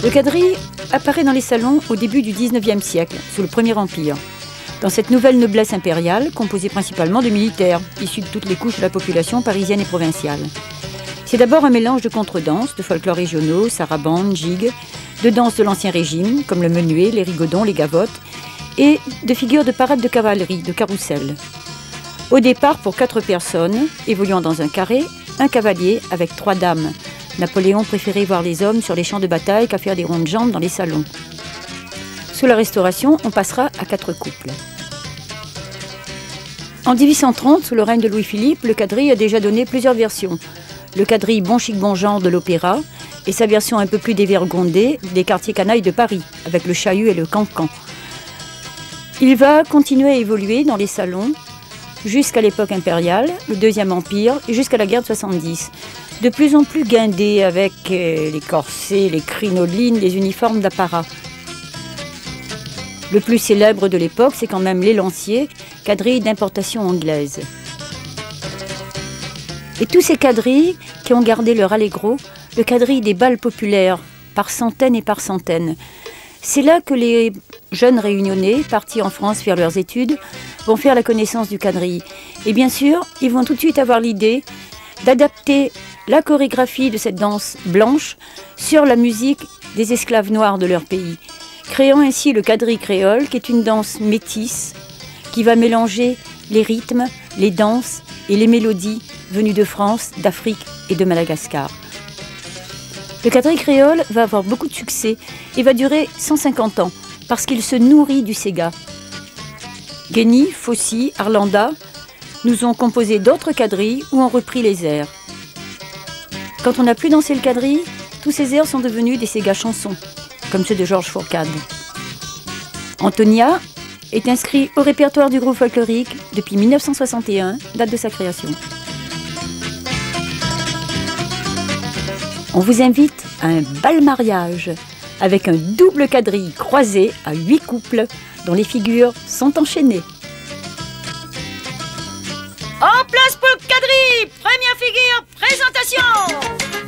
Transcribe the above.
Le quadrille apparaît dans les salons au début du XIXe siècle, sous le Premier Empire. Dans cette nouvelle noblesse impériale, composée principalement de militaires, issus de toutes les couches de la population parisienne et provinciale. C'est d'abord un mélange de contredanses, de folklore régionaux, sarabandes, gigues, de danses de l'Ancien Régime, comme le menuet, les rigodons, les gavottes, et de figures de parade de cavalerie, de carrousel. Au départ, pour 4 personnes, évoluant dans un carré, un cavalier avec 3 dames. Napoléon préférait voir les hommes sur les champs de bataille qu'à faire des rondes jambes dans les salons. Sous la Restauration, on passera à 4 couples. En 1830, sous le règne de Louis-Philippe, le quadrille a déjà donné plusieurs versions. Le quadrille bon chic bon genre de l'opéra et sa version un peu plus dévergondée des quartiers canailles de Paris, avec le chahut et le cancan. Il va continuer à évoluer dans les salons jusqu'à l'époque impériale, le Deuxième Empire et jusqu'à la guerre de 70. De plus en plus guindé avec les corsets, les crinolines, les uniformes d'apparat. Le plus célèbre de l'époque, c'est quand même l'élancier, quadrille d'importation anglaise. Et tous ces quadrilles qui ont gardé leur allegro, le quadrille des bals populaires, par centaines et par centaines. C'est là que les jeunes réunionnais, partis en France faire leurs études, vont faire la connaissance du quadrille. Et bien sûr, ils vont tout de suite avoir l'idée d'adapter la chorégraphie de cette danse blanche sur la musique des esclaves noirs de leur pays, créant ainsi le quadrille créole, qui est une danse métisse, qui va mélanger les rythmes, les danses et les mélodies venues de France, d'Afrique et de Madagascar. Le quadrille créole va avoir beaucoup de succès et va durer 150 ans, parce qu'il se nourrit du Sega. Guény, Fossy, Arlanda nous ont composé d'autres quadrilles ou ont repris les airs. Quand on n'a plus dansé le quadrille, tous ces airs sont devenus des Sega chansons, comme ceux de Georges Fourcade. Antonia est inscrit au répertoire du groupe folklorique depuis 1961, date de sa création. On vous invite à un bal mariage avec un double quadrille croisé à 8 couples dont les figures sont enchaînées. En place pour le quadrille! Première figure, présentation!